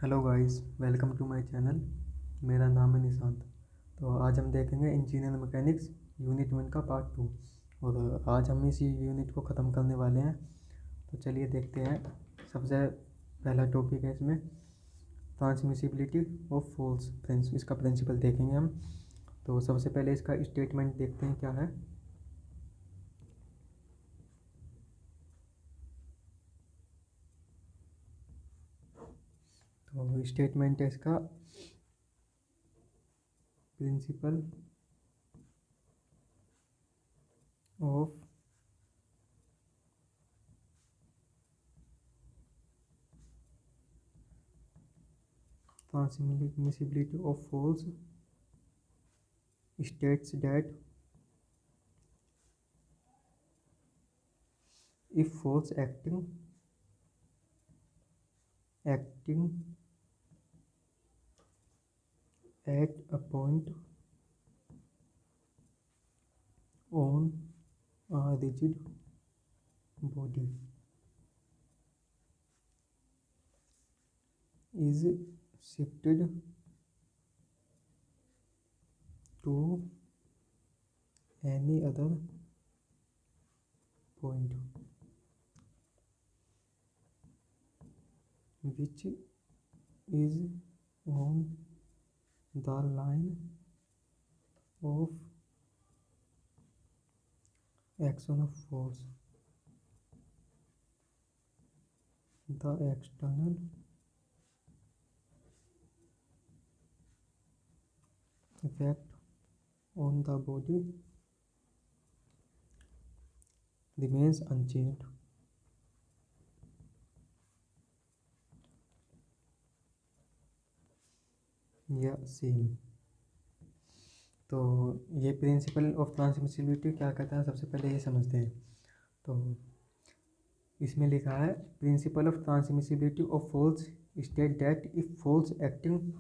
Hello guys, welcome to my channel. मेरा नाम है निशांत। तो आज हम देखेंगे इंजीनियर मैकेनिक्स यूनिट 1 का पार्ट 2। और आज हम इसी यूनिट को ख़त्म करने वाले हैं। तो चलिए देखते हैं। सबसे पहला टॉपिक है इसमें ट्रांसमिसिबिलिटी ऑफ फोर्स, इसका प्रिंसिपल देखेंगे हम। तो सबसे पहले इसका स्टेटमेंट देखते हैं क्या है। तो स्टेटमेंट है इसका principle of transmissibility of force states that if force acting at a point on a rigid body is shifted to any other point which is on the line of action of force, the external effect on the body remains unchanged. या same. तो ये principal of transmissibility क्या कहता है, सबसे पहले ये समझते हैं। तो इसमें लिखा है principle of transmissibility of force state that if force acting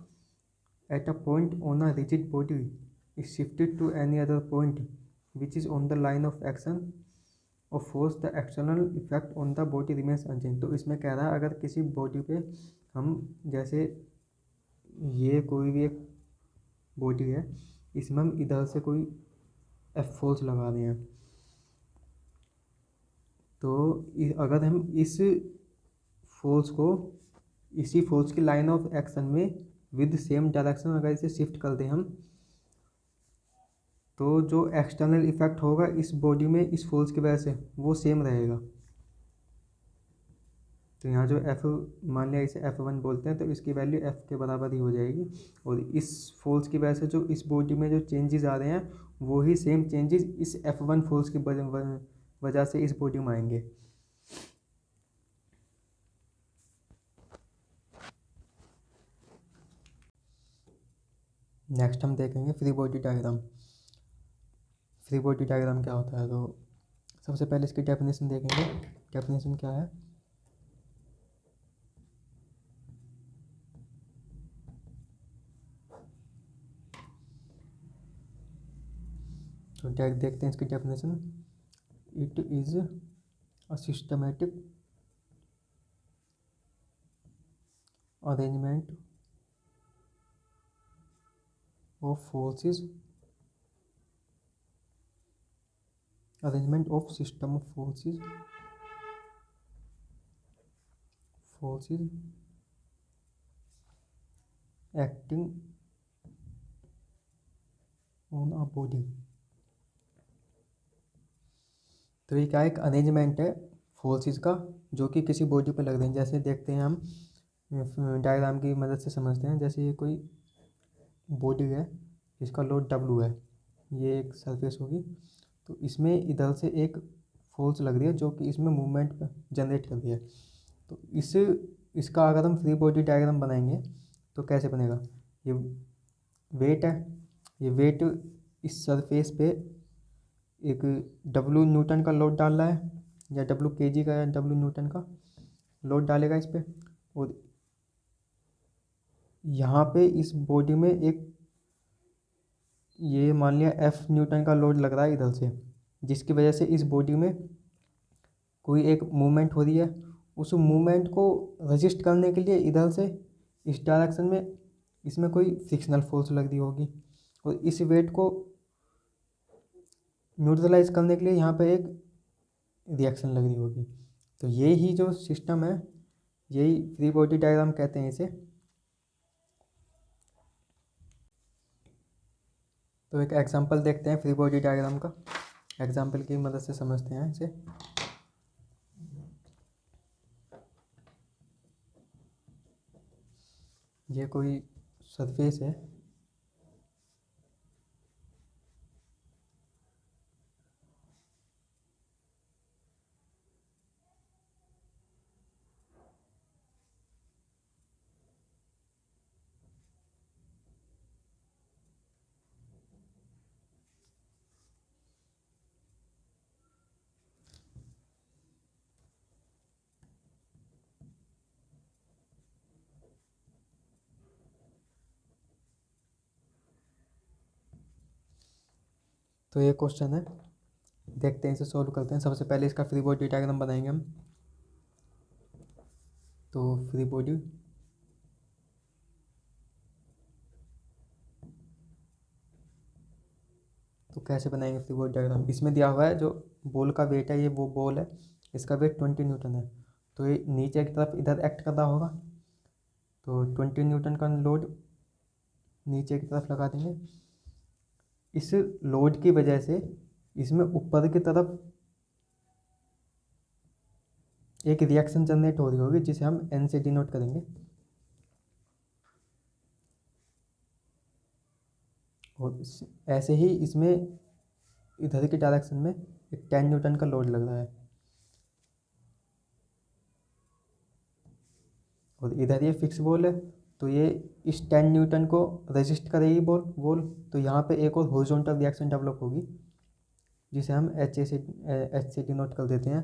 at a point on a rigid body is shifted to any other point which is on the line of action of force the external effect on the body remains unchanged. तो इसमें कह रहा है अगर किसी body पे हम जैसे ये कोई भी एक बॉडी है, इसमें हम इधर से कोई एफ फोर्स लगा रहे हैं, तो अगर हम इस फोर्स को इसी फोर्स की लाइन ऑफ एक्शन में विद सेम डायरेक्शन अगर इसे शिफ्ट कर दें हम, तो जो एक्सटर्नल इफेक्ट होगा इस बॉडी में इस फोर्स की वजह से वो सेम रहेगा। तो यहाँ जो एफ, मान लिया इसे F1 बोलते हैं, तो इसकी वैल्यू F के बराबर ही हो जाएगी। और इस फोर्स की वजह से जो इस बॉडी में जो चेंजेस आ रहे हैं वो ही सेम चेंजेस इस F1 फोर्स की वजह से इस बॉडी में आएंगे। नेक्स्ट हम देखेंगे free body diagram. Free body diagram क्या होता है, तो सबसे पहले इसकी डेफिनेशन देखेंगे। डेफिनेशन क्या है, तो देखते हैं इसकी definition. It is a systematic arrangement of forces, arrangement of system of forces acting on a body। तो ये क्या एक अरेंजमेंट है फोर्सेस का जो कि किसी बॉडी पर लग रहे हैं। जैसे देखते हैं हम डायग्राम की मदद से समझते हैं। जैसे ये कोई बॉडी है जिसका लोड W है, ये एक सरफेस होगी, तो इसमें इधर से एक फोर्स लग रही है जो कि इसमें मूवमेंट जनरेट कर रही है। तो इसका अगर हम फ्री बॉडी डायग्राम बनाएंगे तो कैसे बनेगा, ये वेट है, ये वेट इस सरफेस पे एक W न्यूटन का लोड डाल रहा है, या W kg का या W न्यूटन का लोड डालेगा इस पर। और यहाँ पे इस बॉडी में एक ये मान लिया F न्यूटन का लोड लग रहा है इधर से, जिसकी वजह से इस बॉडी में कोई एक मूवमेंट हो रही है। उस मूवमेंट को रजिस्ट करने के लिए इधर से इस डायरेक्शन में इसमें कोई फ्रिक्शनल फोर्स लग रही होगी और इस वेट को न्यूट्रलाइज करने के लिए यहाँ पे एक रिएक्शन लग रही होगी। तो ये ही जो सिस्टम है, यही फ्री बॉडी डायग्राम कहते हैं इसे। तो एक एग्जांपल देखते हैं फ्री बॉडी डायग्राम का, एग्जांपल की मदद से समझते हैं इसे। ये कोई सरफेस है, तो ये क्वेश्चन है, देखते हैं इसे सॉल्व करते हैं। सबसे पहले इसका फ्री बॉडी डायग्राम बनाएंगे हम। तो फ्री बॉडी, तो कैसे बनाएंगे फ्री बॉडी डायग्राम। इसमें दिया हुआ है जो बॉल का वेट है, ये वो बॉल है, इसका वेट 20 न्यूटन है। तो ये नीचे की तरफ इधर एक्ट कर रहा होगा, तो 20 न्यूटन का लोड नीचे की तरफ लगा देंगे। इस लोड की वजह से इसमें ऊपर की तरफ एक रिएक्शन जनरेट हो रही होगी, जिसे हम एन से डिनोट करेंगे। और ऐसे ही इसमें इधर की डायरेक्शन में एक 10 न्यूटन का लोड लग रहा है और इधर ये फिक्स बॉल है, तो ये इस 10 न्यूटन को रेजिस्ट करेगी बॉल। तो यहाँ पे एक और हॉरिजॉन्टल रिएक्शन डेवलप होगी, जिसे हम एच से डिनोट कर देते हैं।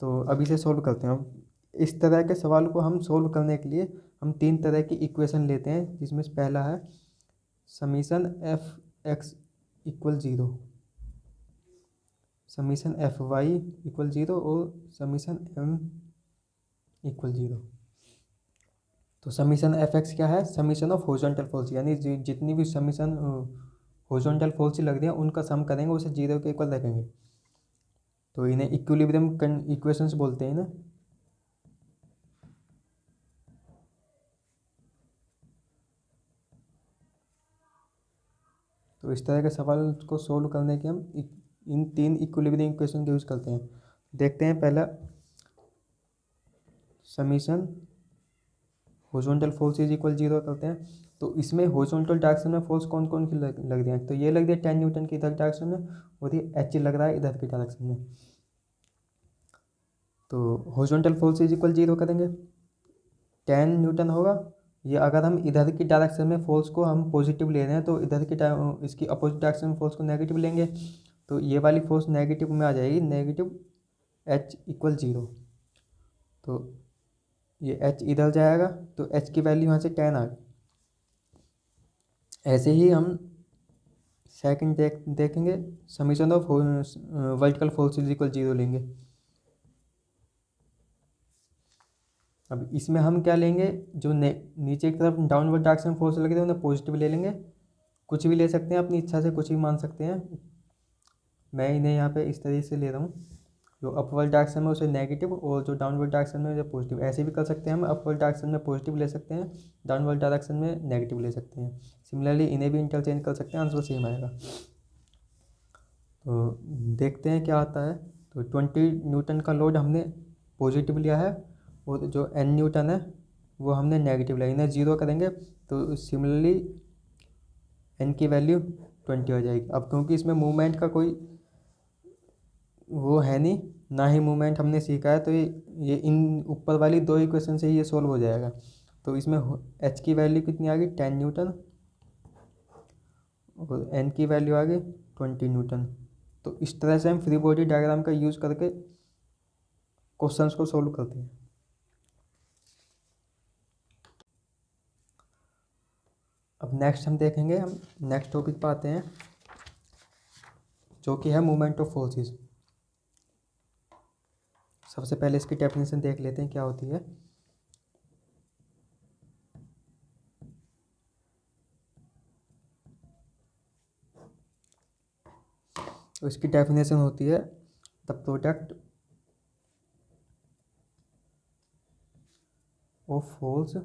तो अभी इसे सोल्व करते हैं। अब इस तरह के सवाल को हम सोल्व करने के लिए हम 3 तरह की इक्वेशन लेते हैं, जिसमें से पहला है summation F x equal 0, summation F y equal 0 और समीशन एम इक्वल 0। तो समीशन एफ एक्स क्या है, समीशन ऑफ हॉरिजॉन्टल फोर्स, यानी जितनी भी समीशन हॉरिजॉन्टल फोर्स लग रही है उनका सम करेंगे, उसे 0 के इक्वल रखेंगे। तो इन्हें इक्विलिब्रियम इक्वेशंस बोलते हैं ना। तो इस तरह के सवाल को सोल्व करने के हम इन 3 इक्विलिब्रियम इक्वेशन का यूज़ करते हैं। देखते हैं पहला summation horizontal force is equal 0 करते हैं। तो इसमें हॉरिजॉन्टल डायरेक्शन में फोर्स कौन कौन की लग रही है, तो ये लग रही है 10 न्यूटन की इधर डायरेक्शन में और ये एच लग रहा है इधर की डायरेक्शन में। तो हॉरिजॉन्टल फोर्स इज इक्वल 0 करेंगे, 10 न्यूटन होगा। ये अगर हम इधर की डायरेक्शन में फोर्स को हम पॉजिटिव ले रहे हैं, तो इधर की इसकी अपोजिट डायरेक्शन में फोर्स को नेगेटिव लेंगे, तो ये वाली फोर्स नेगेटिव में आ जाएगी, नेगेटिव एच इक्वल 0। तो ये एच इधर जाएगा, तो एच की वैल्यू यहाँ से 10 आ गई। ऐसे ही हम सेकंड देखेंगे, summation of vertical force is equal 0 लेंगे। अब इसमें हम क्या लेंगे, जो नीचे की तरफ डाउनवर्ड डायरेक्शन फोर्स लगे थे उन्हें पॉजिटिव ले लेंगे। कुछ भी ले सकते हैं, अपनी इच्छा से कुछ भी मान सकते हैं। मैं इन्हें यहाँ पे इस तरीके से ले रहा हूँ, जो अपवर्ड डायरेक्शन में उसे नेगेटिव और जो डाउनवर्ड डायरेक्शन में उसे पॉजिटिव। ऐसे भी कर सकते हैं, हम अपवर्ड डायरेक्शन में पॉजिटिव ले सकते हैं, डाउनवर्ड डायरेक्शन में नेगेटिव ले सकते हैं। सिमिलरली इन्हें भी इंटरचेंज कर सकते हैं, आंसर सेम आएगा। तो देखते हैं क्या आता है। तो 20 न्यूटन का लोड हमने पॉजिटिव लिया है और जो n न्यूटन है वो हमने नेगेटिव लिया, इन्हें 0 करेंगे तो सिमिलरली n की वैल्यू 20 हो जाएगी। अब क्योंकि इसमें मूवमेंट का कोई वो है नहीं, ना ही मूवमेंट हमने सीखा है, तो ये इन ऊपर वाली 2 इक्वेशन से ही ये सोल्व हो जाएगा। तो इसमें h की वैल्यू कितनी आ गई, 10 न्यूटन और n की वैल्यू आ गई 20 न्यूटन। तो इस तरह से हम फ्री बॉडी डायग्राम का यूज़ करके क्वेश्चंस को सोल्व करते हैं। अब नेक्स्ट हम देखेंगे, हम नेक्स्ट टॉपिक पर आते हैं, जो कि है मूवमेंट ऑफ फोर्सेस। सबसे पहले इसकी डेफिनेशन देख लेते हैं क्या होती है। तो इसकी डेफिनेशन होती है the product of holes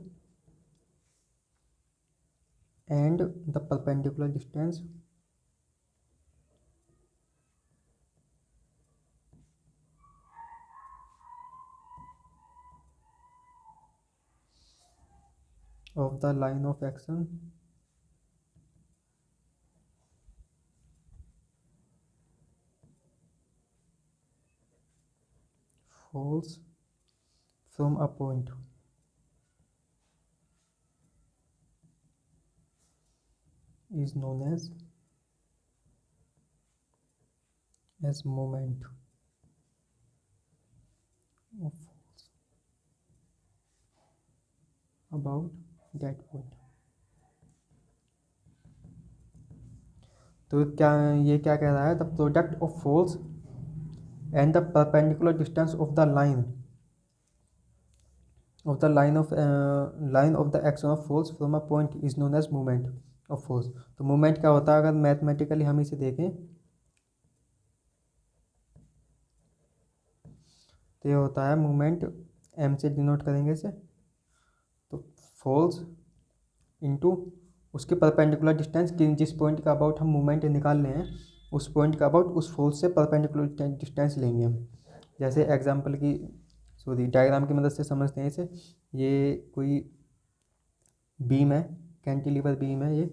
and the perpendicular distance of the line of action falls from a point is known as moment of force about that point। तो क्या ये क्या कह रहा है, the product of force and the perpendicular distance of the line of the action of force from a point is known as moment of force। तो moment क्या होता है, अगर मैथमेटिकली हम इसे देखें तो ये होता है मोमेंट, एम से डिनोट करेंगे इसे, तो फोर्स इनटू उसके परपेंडिकुलर डिस्टेंस, जिस पॉइंट का अबाउट हम मोमेंट निकाल रहे हैं उस पॉइंट का अबाउट उस फोर्स से परपेंडिकुलर डिस्टेंस लेंगे हम। जैसे एग्जांपल की सॉरी डायग्राम की मदद से समझते हैं इसे। ये कोई बीम है, कैंटिलीवर बीम है ये,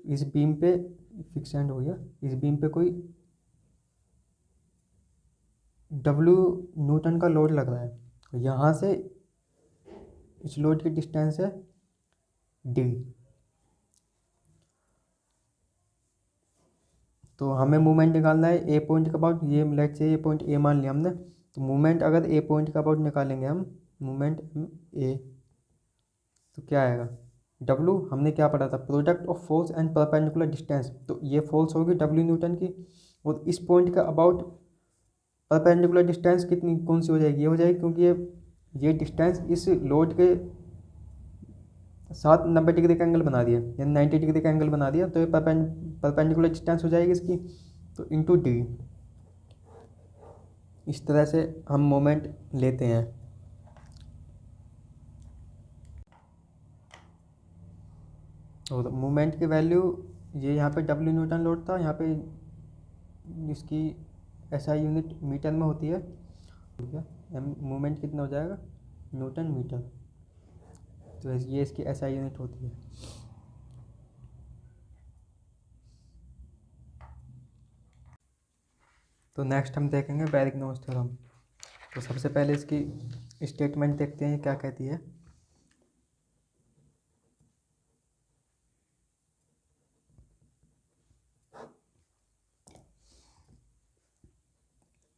इस बीम पे फिक्सेंड हो गया, इस बीम पे कोई W न्यूटन का लोड लग रहा है, यहाँ से इस लोड की डिस्टेंस है D। तो हमें मूवमेंट निकालना है ए पॉइंट का अबाउट, ये लेट से ये पॉइंट ए मान लिया हमने, तो मूवमेंट अगर ए पॉइंट का अबाउट निकालेंगे हम, मूवमेंट ए, तो क्या आएगा, W हमने क्या पढ़ा था, product of force and perpendicular distance, तो ये फोर्स होगी W न्यूटन की, और इस पॉइंट का अबाउट परपेंडिकुलर डिस्टेंस कितनी कौन सी हो जाएगी, ये हो जाएगी, क्योंकि ये डिस्टेंस इस लोड के साथ 90 डिग्री का एंगल बना दिया, यानी 90 डिग्री का एंगल बना दिया, तो ये परपेंडिकुलर डिस्टेंस हो जाएगी इसकी, तो इंटू डी। इस तरह से हम मोमेंट लेते हैं। और मोमेंट की वैल्यू, ये यहाँ पे W न्यूटन लोड था, यहाँ पे इसकी SI यूनिट मीटर में होती है, ठीक है, मोमेंट कितना हो जाएगा, न्यूटन मीटर, तो ये इसकी SI यूनिट होती है। तो नेक्स्ट हम देखेंगे बैरिग्नोस थ्योरम। तो सबसे पहले इसकी स्टेटमेंट देखते हैं क्या कहती है।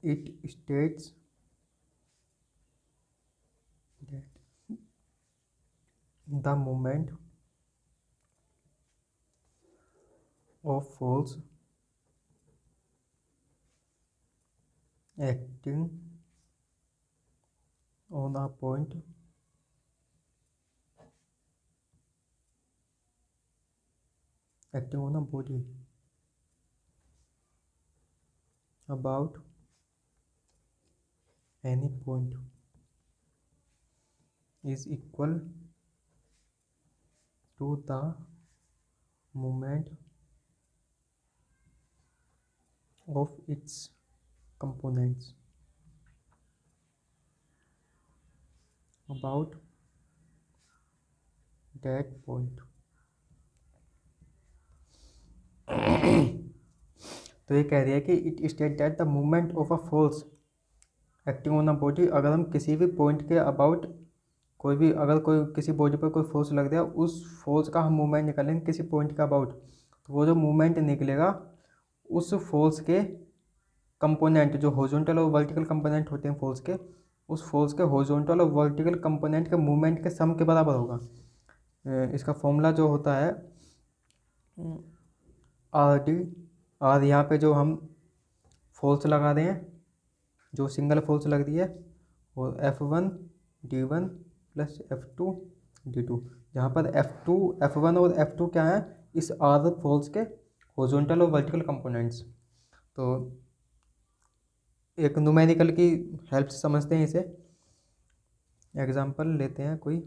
It states that the moment of force acting on a point acting on a body about any point is equal to the moment of its components about that point। तो ये कह रही है कि it state that the movement of a force acting on a body, अगर हम किसी भी पॉइंट के अबाउट कोई भी, अगर कोई किसी बॉडी पर कोई फोर्स लग दिया, उस फोर्स का हम मूवमेंट निकालेंगे किसी पॉइंट का अबाउट, तो वो जो मूवमेंट निकलेगा उस फोर्स के कंपोनेंट, जो हॉरिजॉन्टल और वर्टिकल कंपोनेंट होते हैं फोर्स के, उस फोर्स के हॉरिजॉन्टल और वर्टिकल कंपोनेंट के मूवमेंट के सम के बराबर होगा। इसका फॉर्मूला जो होता है RD, और यहाँ पे जो हम फोर्स लगा रहे हैं, जो सिंगल फोर्स लग रही है, और F1 D1 plus F2 D2, जहाँ पर F1 और F2 क्या है, इस R फोर्स के हॉरिजॉन्टल और वर्टिकल कंपोनेंट्स। तो एक न्यूमेरिकल की हेल्प से समझते हैं इसे। एग्जांपल लेते हैं कोई,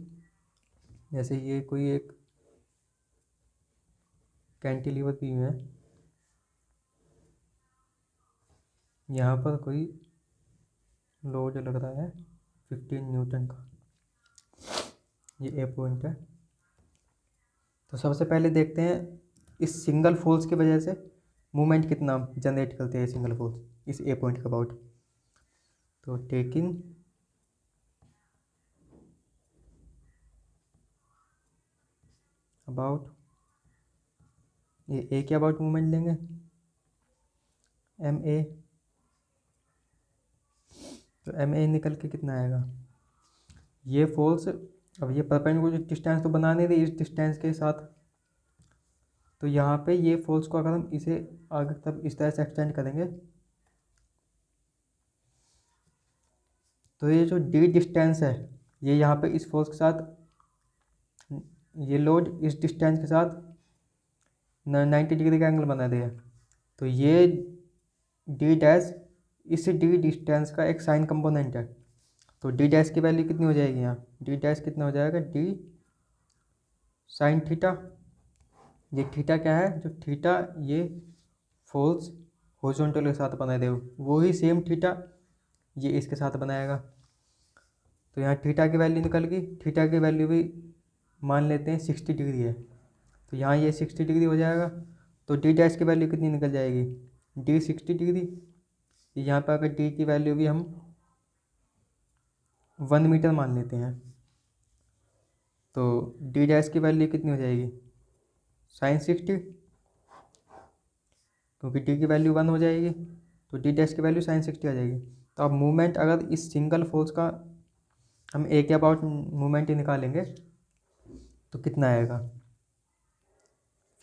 जैसे ये कोई एक कैंटिलीवर बीम है, यहाँ पर कोई लोड लग रहा है 15 न्यूटन का, ये ए पॉइंट है। तो सबसे पहले देखते हैं इस सिंगल फोर्स की वजह से मूवमेंट कितना जनरेट करते हैं सिंगल फोर्स इस ए पॉइंट के अबाउट। तो टेकिंग अबाउट, ये ए के अबाउट मूवमेंट लेंगे एम ए, तो एम ए निकल के कितना आएगा, ये फोर्स, अब ये परपेंडिकुलर डिस्टेंस तो बना नहीं रही इस डिस्टेंस के साथ, तो यहाँ पे ये फोर्स को अगर हम इसे आगे तब इस तरह से एक्सटेंड करेंगे तो ये जो डी डिस्टेंस है ये यहाँ पे इस फोर्स के साथ, ये लोड इस डिस्टेंस के साथ 90 डिग्री का एंगल बना दिया। तो ये डी डैश इस डी डिस्टेंस का एक साइन कंपोनेंट है। तो डी डैश की वैल्यू कितनी हो जाएगी, यहाँ डी डैश कितना हो जाएगा, डी साइन थीटा। ये थीटा क्या है, जो थीटा ये फोर्स हॉरिजॉन्टल के साथ बना दे वो ही सेम थीटा ये इसके साथ बनाएगा। तो यहाँ थीटा की वैल्यू निकल गई, थीटा की वैल्यू भी मान लेते हैं 60 डिग्री है, तो यहाँ ये 60 डिग्री हो जाएगा। तो डी डैश की वैल्यू कितनी निकल जाएगी, डी 60 डिग्री। यहाँ पर अगर डी की वैल्यू भी हम 1 मीटर मान लेते हैं तो डी डैश की वैल्यू कितनी हो जाएगी, साइन 60, क्योंकि डी की वैल्यू 1 हो जाएगी तो डी डैश की वैल्यू साइन 60 आ जाएगी। तो अब मूवमेंट अगर इस सिंगल फोर्स का हम ए के अबाउट मूवमेंट ही निकालेंगे तो कितना आएगा,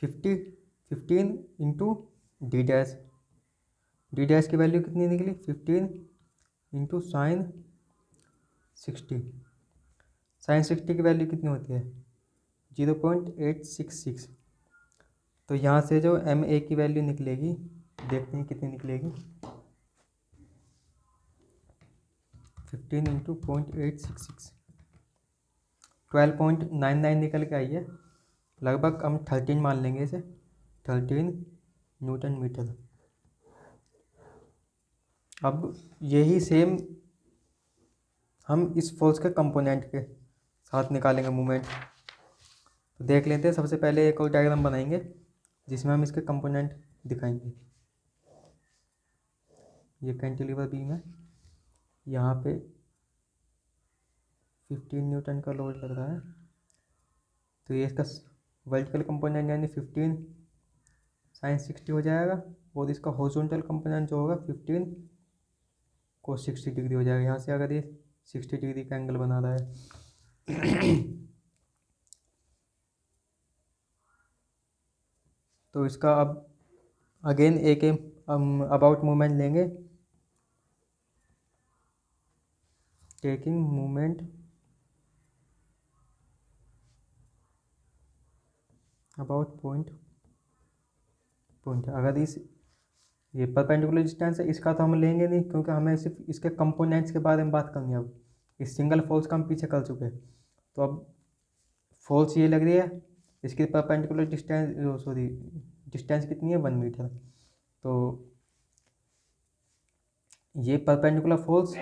15 into D dash, D dash की वैल्यू कितनी निकली 15 इंटू साइन 60, साइन 60 की वैल्यू कितनी होती है 0.866। तो यहाँ से जो एम ए की वैल्यू निकलेगी देखते हैं कितनी निकलेगी, 15 इंटू 0.866 12.99 निकल के आई है, लगभग हम 13 मान लेंगे इसे, 13 न्यूटन मीटर। अब यही सेम हम इस फोर्स के कंपोनेंट के साथ निकालेंगे मूवमेंट। तो देख लेते हैं, सबसे पहले एक और डायग्राम बनाएंगे जिसमें हम इसके कंपोनेंट दिखाएंगे। ये कैंटिलीवर बीम है, यहाँ पे 15 न्यूटन का लोड लग रहा है, तो ये इसका वर्टिकल कंपोनेंट यानी 15 साइन 60 हो जाएगा, और इसका हॉरिजॉन्टल कंपोनेंट जो होगा 15 cos 60 डिग्री हो जाएगा। यहाँ से अगर ये 60 डिग्री का एंगल बना रहा है तो इसका अब अगेन एक हम अबाउट मूवमेंट लेंगे, टेकिंग मूवमेंट अबाउट पॉइंट, अगर इस ये परपेंडिकुलर डिस्टेंस है इसका तो हम लेंगे नहीं क्योंकि हमें सिर्फ इसके कंपोनेंट्स के बारे में बात करनी है। अब इस सिंगल फोर्स का हम पीछे कर चुके हैं, तो अब फोर्स ये लग रही है, इसकी परपेंडिकुलर डिस्टेंस सॉरी डिस्टेंस कितनी है 1 मीटर। तो ये परपेंडिकुलर फोर्स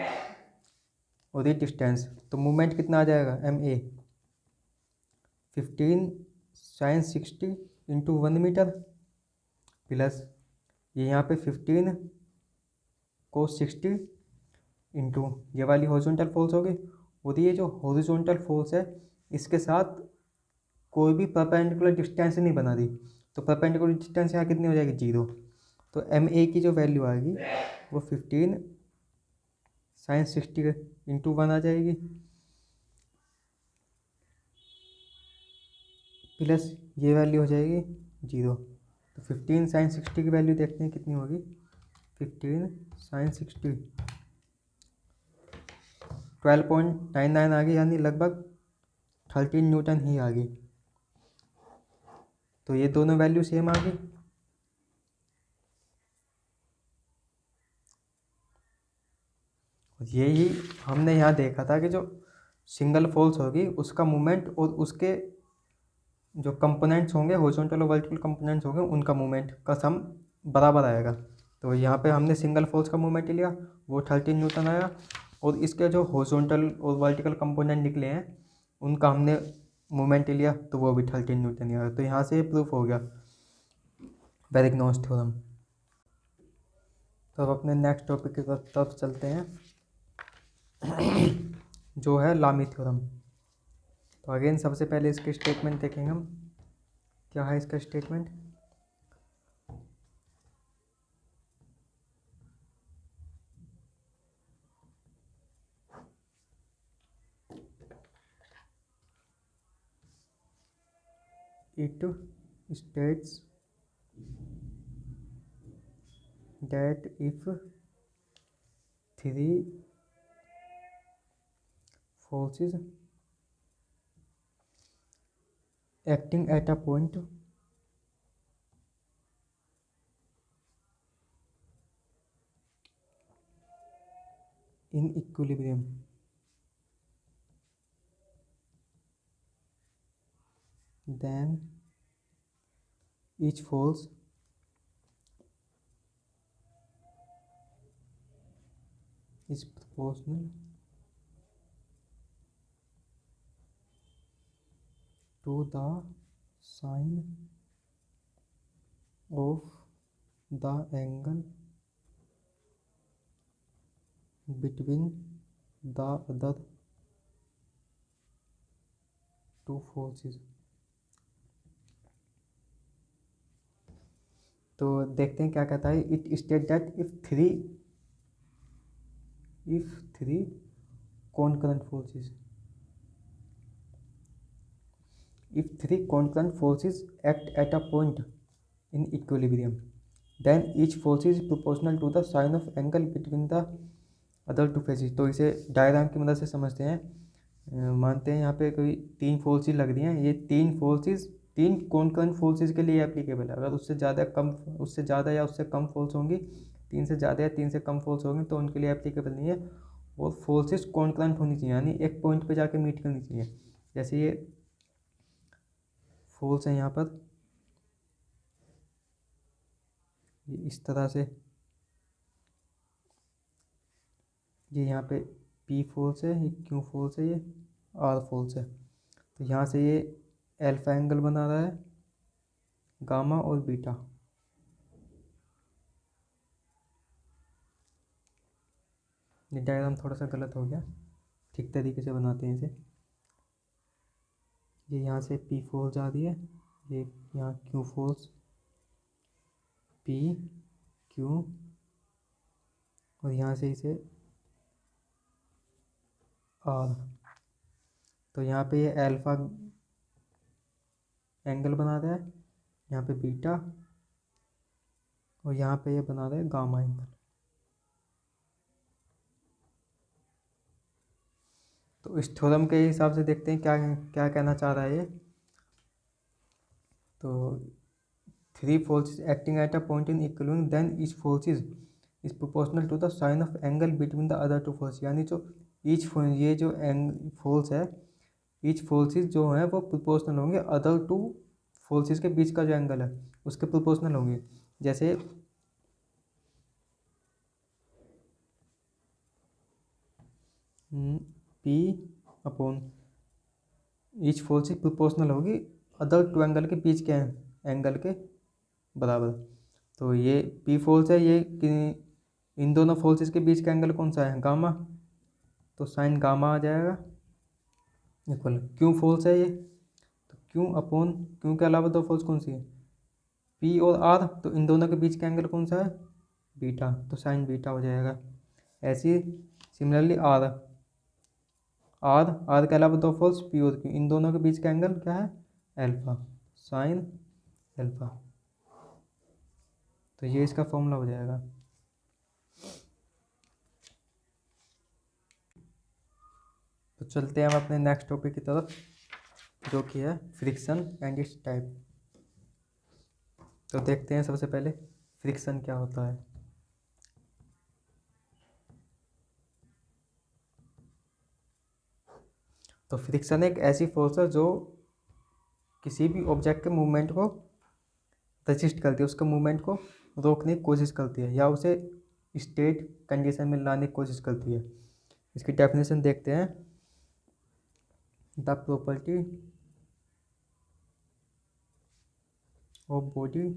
और ये डिस्टेंस, तो मूवमेंट कितना आ जाएगा M A 15 sine 60 into 1 metre plus ये यहाँ पे 15 cos 60 इंटू ये वाली हॉरिजॉन्टल फोर्स होगी, और ये जो हॉरिजॉन्टल फोर्स है इसके साथ कोई भी परपेंडिकुलर डिस्टेंस नहीं बना दी, तो परपेंडिकुलर डिस्टेंस यहाँ कितनी हो जाएगी 0। तो एम ए की जो वैल्यू आएगी वो 15 साइन 60 इंटू 1 आ जाएगी प्लस ये वैल्यू हो जाएगी 0। तो 15 साइन 60 की वैल्यू देखते हैं कितनी होगी, 15 साइन 60 12.99 आ गई, यानी लगभग 13 न्यूटन ही आ गई। तो ये दोनों वैल्यू सेम आ गई। यही हमने यहाँ देखा था कि जो सिंगल फोल्स होगी उसका मूवमेंट और उसके जो कंपोनेंट्स होंगे हॉरिजॉन्टल और वर्टिकल कंपोनेंट्स होंगे उनका मूवमेंट का सम बराबर आएगा। तो यहाँ पे हमने सिंगल फोल्स का मूवमेंट लिया, वो 13 न्यूटन आया, और इसके जो हॉरिजॉन्टल और वर्टिकल कंपोनेंट निकले हैं उनका हमने मूवमेंट लिया, तो वो भी 13 न्यूटन ही आया। तो यहाँ से ये प्रूफ हो गया वेरिग्नॉस थ्योरम। तो अब अपने नेक्स्ट टॉपिक की तरफ चलते हैं जो है लामी थ्योरम। तो अगेन सबसे पहले इसके स्टेटमेंट देखेंगे हम, क्या है इसका statement. It states that if three forces acting at a point in equilibrium then each force is proportional to the sine of the angle between the other two forces। तो देखते हैं क्या कहता है। It state that if three concurrent forces if three concurrent forces act at a point in equilibrium then each force is proportional to the sine of angle between the other two faces। तो इसे diagram की मदद से समझते हैं। मानते हैं यहाँ पे कोई तीन फोर्सेज लग रही हैं, ये तीन फोर्सेज तीन कॉन्करेंट फोर्सेज के लिए एप्लीकेबल है। अगर उससे ज़्यादा या उससे कम फोर्स होंगी, तीन से ज़्यादा या तीन से कम फोर्स होंगी तो उनके लिए एप्लीकेबल नहीं है। और फोर्सेज कॉन्करेंट होनी चाहिए, यानी एक पॉइंट पे जाके मीट करनी चाहिए। जैसे ये फोर्स है यहाँ पर, ये इस तरह से, ये यहाँ पे पी फोर्स है, ये क्यू फोर्स है, ये आर फोर्स है। तो यहाँ से ये अल्फा एंगल बना रहा है, गामा और बीटा। ये डायग्राम थोड़ा सा गलत हो गया, ठीक तरीके से बनाते हैं इसे। ये यहाँ से पी फोर्स जा रही है, ये यहाँ क्यू फोर्स, पी क्यू, और यहाँ से इसे आर। तो यहाँ पे ये अल्फा एंगल बना रहा है, यहाँ पे बीटा, और यहाँ पे ये बना रहा है गामा एंगल। तो इस थ्योरम के हिसाब से देखते हैं क्या क्या कहना चाह रहा है ये। तो three forces acting at a point in equilibrium then each forces is proportional to the sine of angle between the other two force. यानी जो ये जो फोर्स है, ईच फोर्सेस जो हैं वो प्रोपोर्शनल होंगे अदर टू फोर्सेस के बीच का जो एंगल है उसके प्रोपोर्शनल होंगे। जैसे P upon each force proportional होगी अदर टू एंगल के बीच के एंगल के बराबर। तो ये पी फोर्स है, ये इन दोनों फोर्सेस के बीच का एंगल कौन सा है, गामा, तो साइन गामा आ जाएगा। इक्वल क्यू फोर्स है ये, तो क्यू अपॉन क्यू के अलावा दो फोर्स कौन सी है, पी और आर, तो इन दोनों के बीच का एंगल कौन सा है, बीटा, तो साइन बीटा हो जाएगा। ऐसे सिमिलरली आर आर आर के अलावा दो फोर्स पी और क्यू, इन दोनों के बीच का एंगल क्या है, एल्फा, साइन एल्फा। तो ये इसका फॉर्मूला हो जाएगा। तो चलते हैं हम अपने नेक्स्ट टॉपिक की तरफ जो कि है फ्रिक्शन एंड इट्स टाइप। तो देखते हैं सबसे पहले फ्रिक्शन क्या होता है। तो फ्रिक्शन एक ऐसी फोर्स है जो किसी भी ऑब्जेक्ट के मूवमेंट को रजिस्ट करती है, उसके मूवमेंट को रोकने की कोशिश करती है या उसे स्टेट कंडीशन में लाने की कोशिश करती है। इसकी डेफिनेशन देखते हैं। The property of body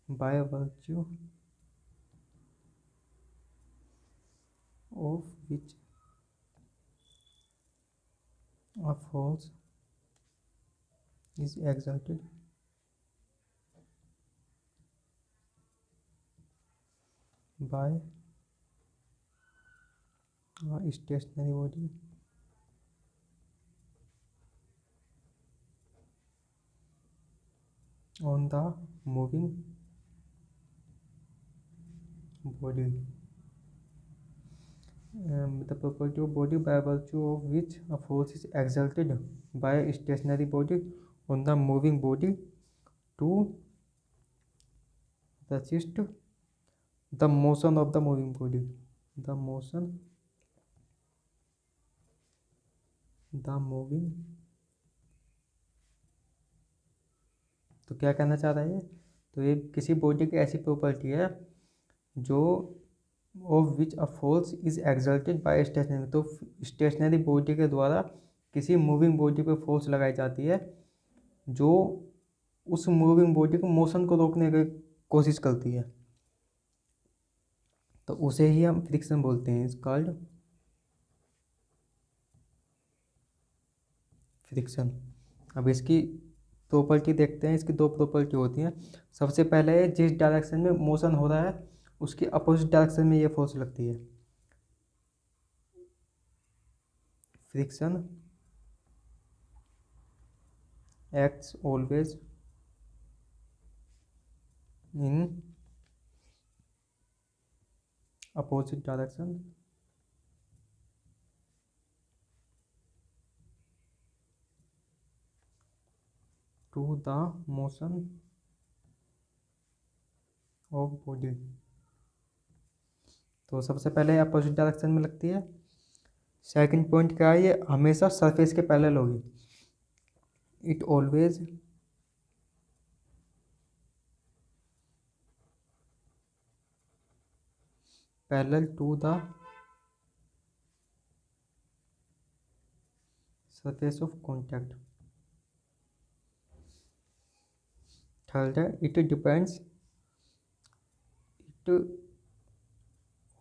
by virtue of which a force is exerted by a stationary body on the moving body. The property of body by virtue of which a force is exerted by a stationary body on the moving body to resist the motion of the moving body. The moving, तो क्या कहना चाह रहा है ये? तो ये किसी बॉडी की ऐसी प्रॉपर्टी है जो of which a force is exerted by stationary, तो स्टेशनरी बॉडी के द्वारा किसी मूविंग बॉडी पर फोर्स लगाई जाती है जो उस मूविंग बॉडी को मोशन को रोकने की कोशिश करती है, तो उसे ही हम फ्रिक्शन बोलते हैं। Is called friction. अब इसकी प्रॉपर्टी देखते हैं। इसकी दो प्रॉपर्टी होती हैं। सबसे पहले है जिस डायरेक्शन में मोशन हो रहा है उसकी अपोजिट डायरेक्शन में ये फोर्स लगती है। Friction acts always in opposite direction to the motion of body. तो सबसे पहले अपोजिट डायरेक्शन में लगती है। सेकंड पॉइंट क्या है, ये हमेशा सरफेस के पैरेलल होगी। It always parallel to the surface of contact. Third है it depends, it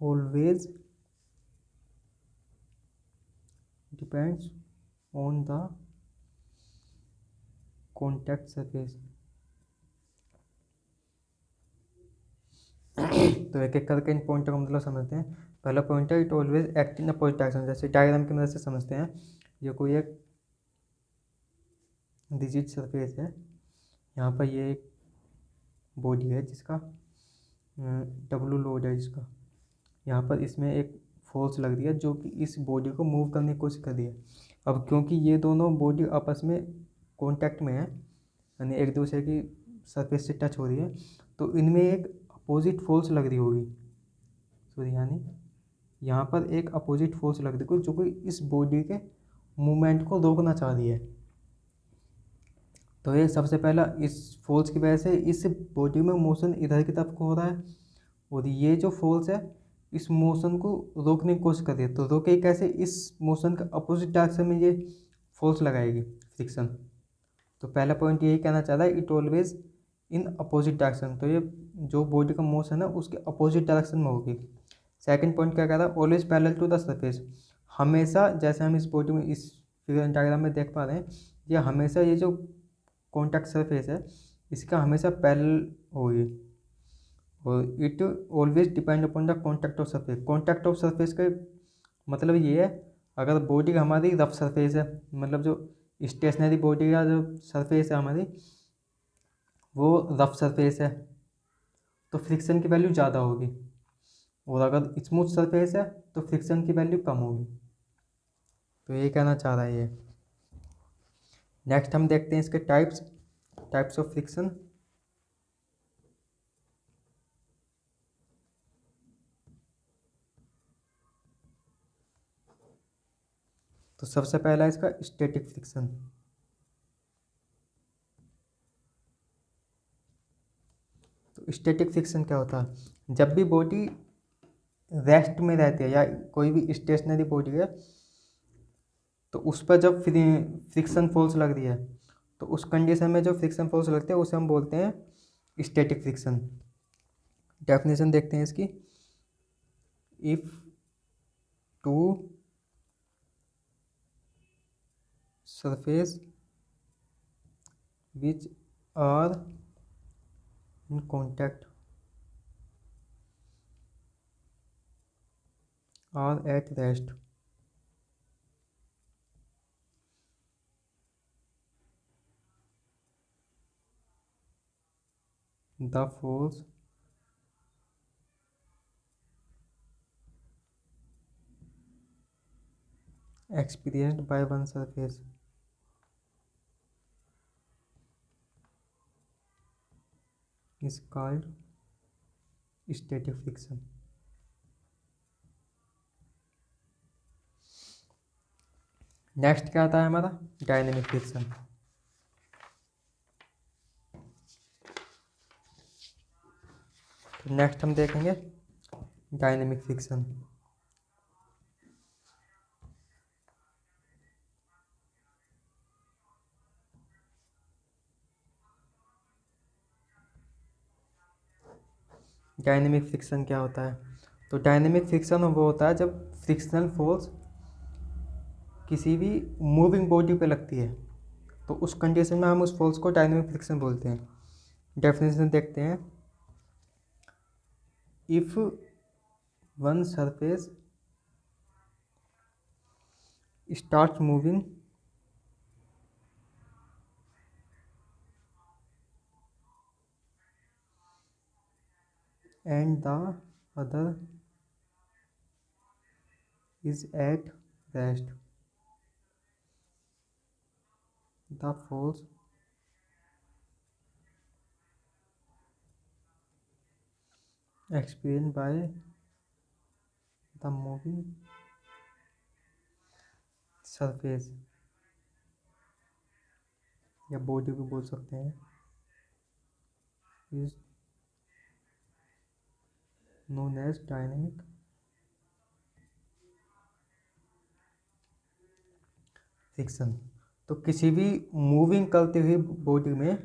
always depends on the contact surface. तो एक एक करके इन पॉइंटों का मतलब समझते हैं। पहला पॉइंट है it always act in opposite direction, जैसे डायग्राम की मदद से समझते हैं। ये कोई एक रिजिड सरफेस है, यहाँ पर ये एक बॉडी है जिसका डब्लू लोड है, जिसका यहाँ पर इसमें एक फोर्स लग रही है जो कि इस बॉडी को मूव करने की कोशिश कर रही है। अब क्योंकि ये दोनों बॉडी आपस में कांटेक्ट में है, यानी एक दूसरे की सरफेस से टच हो रही है, तो इनमें एक अपोजिट फोर्स लग रही होगी। सॉरी, यानी यहाँ पर एक अपोजिट फोर्स लग रही होगी जो कि इस बॉडी के मूवमेंट को रोकना चाह रही है। तो ये सबसे पहला, इस फोर्स की वजह से इस बॉडी में मोशन इधर की तरफ को हो रहा है और ये जो फोर्स है इस मोशन को रोकने की कोशिश कर रही है। तो रोके कैसे? इस मोशन का अपोजिट डायरेक्शन में ये फोर्स लगाएगी, फ्रिक्शन। तो पहला पॉइंट यही कहना चाह रहा है, it always in opposite direction. तो ये जो बॉडी का मोशन है उसके अपोजिट डायरेक्शन में होगी। सेकंड पॉइंट क्या कह रहा है, always parallel to the surface. हमेशा, जैसे हम इस बॉडी में इस फिगर डायग्राम में देख पा रहे हैं, ये हमेशा ये जो कॉन्टैक्ट सरफेस है इसका हमेशा पैरेलल होगी। और it always depend upon the contact of surface. Contact of surface का मतलब ये है, अगर बॉडी हमारी रफ सरफेस है, मतलब जो स्टेशनरी बॉडी का जो सरफेस है हमारी वो रफ सरफेस है, तो फ्रिक्शन की वैल्यू ज़्यादा होगी। और अगर स्मूथ सरफेस है तो फ्रिक्शन की वैल्यू कम होगी। तो ये कहना चाह रहा है ये। नेक्स्ट हम देखते हैं इसके टाइप्स ऑफ फ्रिक्शन। तो सबसे पहला है इसका स्टैटिक फ्रिक्शन। तो स्टैटिक फ्रिक्शन क्या होता है, जब भी बॉडी रेस्ट में रहती है या कोई भी स्टेशनरी बॉडी है तो उस पर जब फ्रिक्शन फोर्स लग रही है तो उस कंडीशन में जो फ्रिक्शन फोर्स लगते हैं उसे हम बोलते हैं स्टैटिक फ्रिक्शन। डेफिनेशन देखते हैं इसकी। If two surface which are in contact are at rest, the force experienced by one surface is called static friction। Next क्या आता है हमारा, डायनेमिक फ्रिक्शन। नेक्स्ट हम देखेंगे डायनेमिक फ्रिक्शन। डायनेमिक फ्रिक्शन क्या होता है, तो डायनेमिक फ्रिक्शन वो होता है जब फ्रिक्शनल फोर्स किसी भी मूविंग बॉडी पे लगती है तो उस कंडीशन में हम उस फोर्स को डायनेमिक फ्रिक्शन बोलते हैं। डेफिनेशन देखते हैं। If one surface start moving and the other is at rest, the force experienced by the moving surface या बॉडी को बोल सकते हैं is known as dynamic friction. तो किसी भी मूविंग करती हुई बॉडी में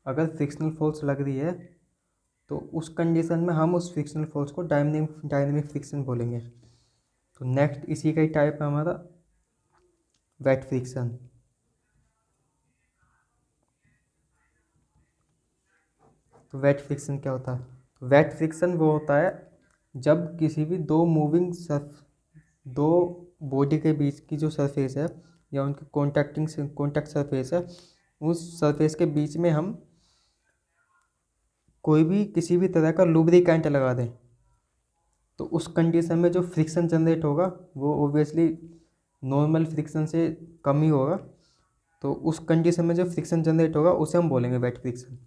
अगर फ्रिक्शनल फोर्स लग रही है तो उस कंडीशन में हम उस फ्रिक्शनल फोर्स को डायनेमिक फ्रिक्शन बोलेंगे। तो नेक्स्ट इसी का ही टाइप है हमारा वेट फ्रिक्शन। तो वेट फ्रिक्शन क्या होता है, तो वेट फ्रिक्शन वो होता है जब किसी भी दो बॉडी के बीच की जो सरफेस है या उनकी कॉन्टैक्ट सरफेस है उस सरफेस के बीच में हम कोई भी किसी भी तरह का लुब्रिकेंट लगा दें तो उस कंडीशन में जो फ्रिक्शन जनरेट होगा वो ओब्वियसली नॉर्मल फ्रिक्शन से कम ही होगा। तो उस कंडीशन में जो फ्रिक्शन जनरेट होगा उसे हम बोलेंगे वेट फ्रिक्शन।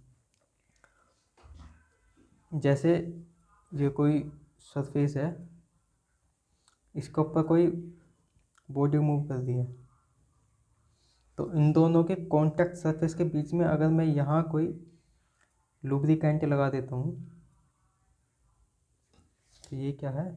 जैसे ये कोई सरफेस है, इसके ऊपर कोई बॉडी मूव कर रही है तो इन दोनों के कॉन्टैक्ट सरफेस के बीच में अगर मैं यहाँ कोई लुब्रिकेंट लगा देता हूँ तो ये क्या है,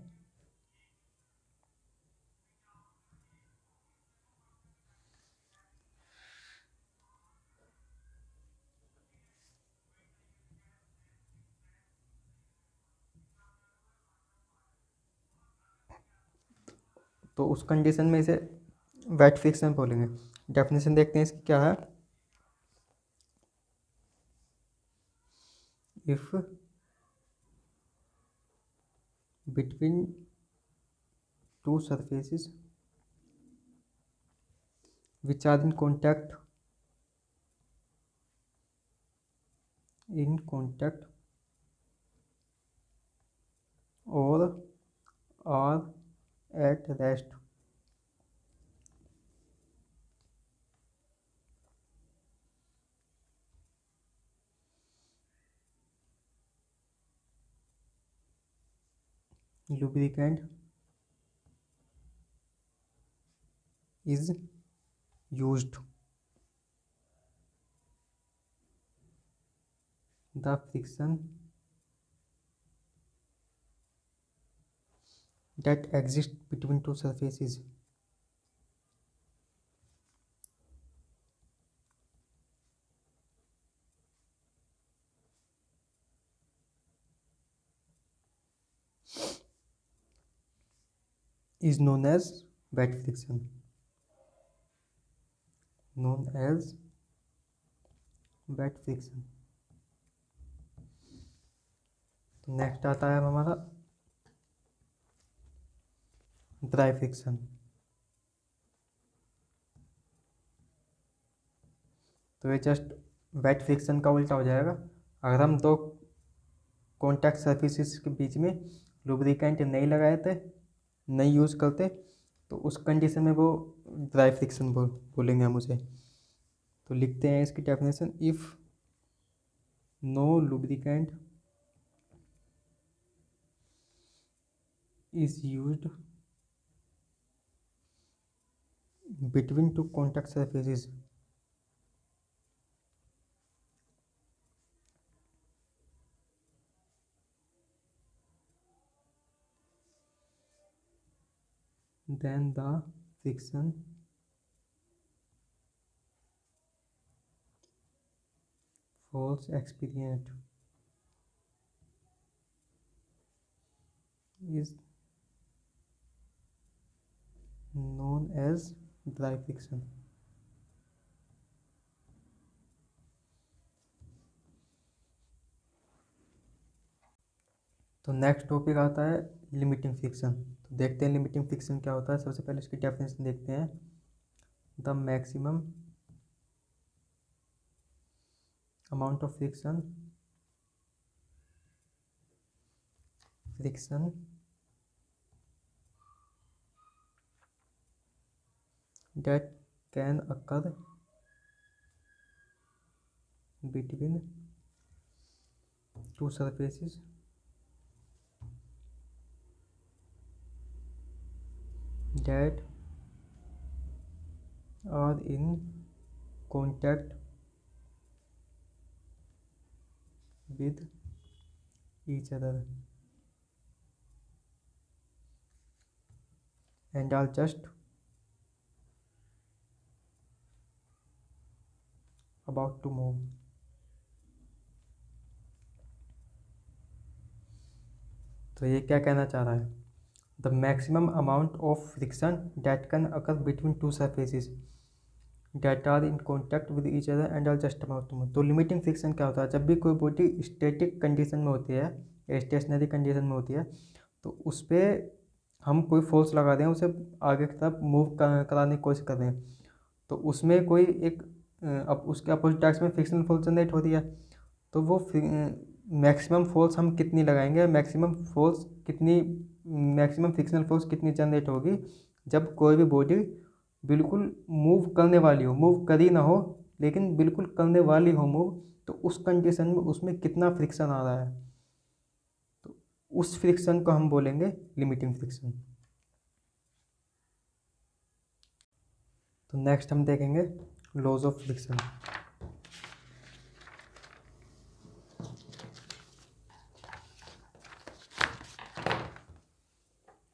तो उस कंडीशन में इसे वेट फ्रिक्शन बोलेंगे। डेफिनेशन देखते हैं इसकी क्या है। If between two surfaces which are in contact or are at rest, lubricant is used, the friction that exists between two surfaces is known as wet friction, known as wet friction। तो next आता है हमारा dry friction. तो ये just wait friction का उल्टा हो जाएगा। अगर हम दो कॉन्टैक्ट सर्फेसिस के बीच में लुब्रिकेंट नहीं लगाए थे, नहीं यूज़ करते, तो उस कंडीशन में वो ड्राई फ्रिक्शन बोलेंगे हम उसे। तो लिखते हैं इसकी definition, if no lubricant is used between two contact surfaces then the friction force experienced is known as dry friction। तो नेक्स्ट टॉपिक आता है लिमिटिंग फ्रिक्शन। तो देखते हैं लिमिटिंग फ्रिक्शन क्या होता है। सबसे पहले इसकी डेफिनेशन देखते हैं, the maximum amount of friction that can occur between two surfaces that are in contact with each other and are just about to move। तो ये क्या कहना चाह रहा है, the maximum amount of friction that can occur between two surfaces that are in contact with each other and are just about to move. तो limiting friction क्या होता है, जब भी कोई बॉडी स्टैटिक कंडीशन में होती है या स्टेशनरी कंडीशन में होती है, तो उस पर हम कोई फोर्स लगा दें, उसे आगे की तरफ मूव कराने की कोशिश कर रहे हैं, तो उसमें कोई एक अब उसके अपोजिट डायरेक्शन में फ्रिक्शनल फोर्स जनरेट होती है। तो वो मैक्सिमम फोर्स हम कितनी लगाएंगे, मैक्सिमम फ्रिक्शनल फोर्स कितनी जनरेट होगी जब कोई भी बॉडी बिल्कुल मूव करने वाली हो, मूव करी ना हो लेकिन बिल्कुल करने वाली हो मूव, तो उस कंडीशन में उसमें कितना फ्रिक्शन आ रहा है, तो उस फ्रिक्शन को हम बोलेंगे लिमिटिंग फ्रिक्शन। तो नेक्स्ट हम देखेंगे लॉज ऑफ फ्रिक्शन।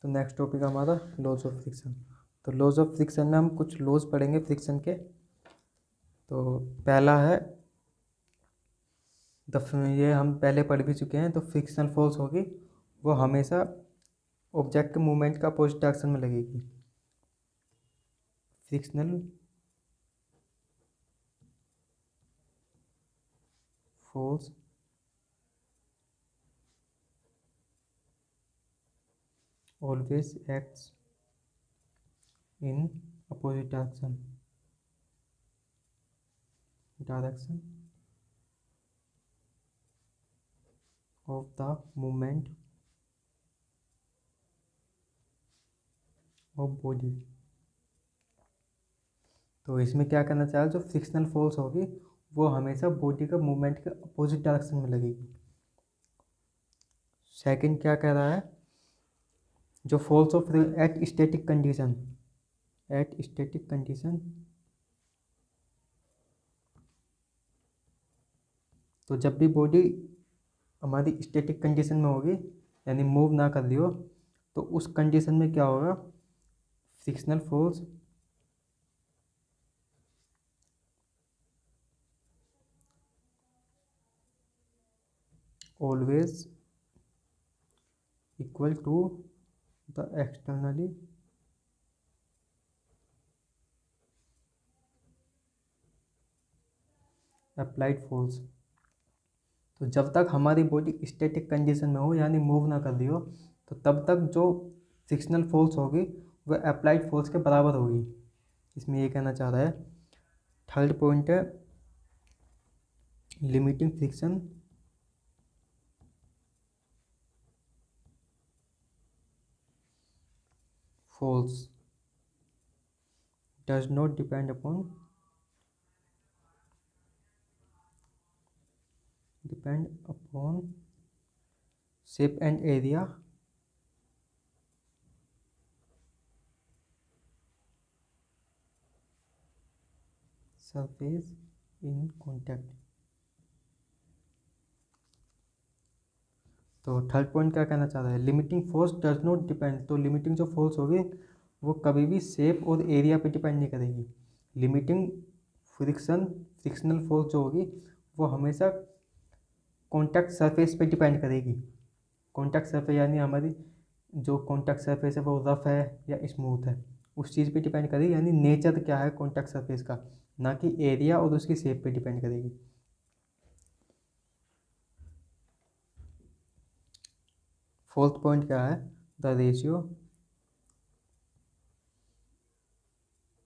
तो नेक्स्ट टॉपिक हमारा लॉज ऑफ फ्रिक्शन। तो लॉज ऑफ फ्रिक्शन में हम कुछ लॉज पढ़ेंगे फ्रिक्शन के। तो पहला है ये हम पहले पढ़ भी चुके हैं। तो फ्रिक्शनल फोर्स होगी वो हमेशा ऑब्जेक्ट के मूवमेंट का अपोजिट डायरेक्शन में लगेगी। Frictional force always acts in opposite direction of the movement of body। तो इसमें क्या करना चाहिए, जो फ्रिक्शनल फोर्स होगी वो हमेशा बॉडी का मूवमेंट के अपोजिट डायरेक्शन में लगेगी। सेकंड क्या कह रहा है, जो force of at static condition at static condition, तो जब भी बॉडी हमारी स्टैटिक कंडीशन में होगी यानी मूव ना कर रही हो, तो उस कंडीशन में क्या होगा, frictional force always equal to the externally applied force. तो जब तक हमारी बॉडी स्टैटिक कंडीशन में हो यानी मूव ना कर रही हो, तो तब तक जो फ्रिक्शनल फोर्स होगी वह अप्लाइड फोर्स के बराबर होगी। इसमें ये कहना चाह रहा है। थर्ड पॉइंट है limiting friction force does not depend upon shape and area surface in contact। तो थर्ड पॉइंट क्या कहना चाह रहा है, limiting force does not depend, तो लिमिटिंग जो फोर्स होगी वो कभी भी शेप और एरिया पे डिपेंड नहीं करेगी। लिमिटिंग फ्रिक्शनल फोर्स जो होगी वो हमेशा कॉन्टैक्ट सरफेस पे डिपेंड करेगी। कॉन्टैक्ट सरफेस यानी हमारी जो कॉन्टैक्ट सरफेस है वो रफ है या स्मूथ है, उस चीज़ पे डिपेंड करेगी, यानी नेचर क्या है कॉन्टैक्ट सरफेस का, ना कि एरिया और उसकी शेप पे डिपेंड करेगी। फोर्थ पॉइंट क्या है, the ratio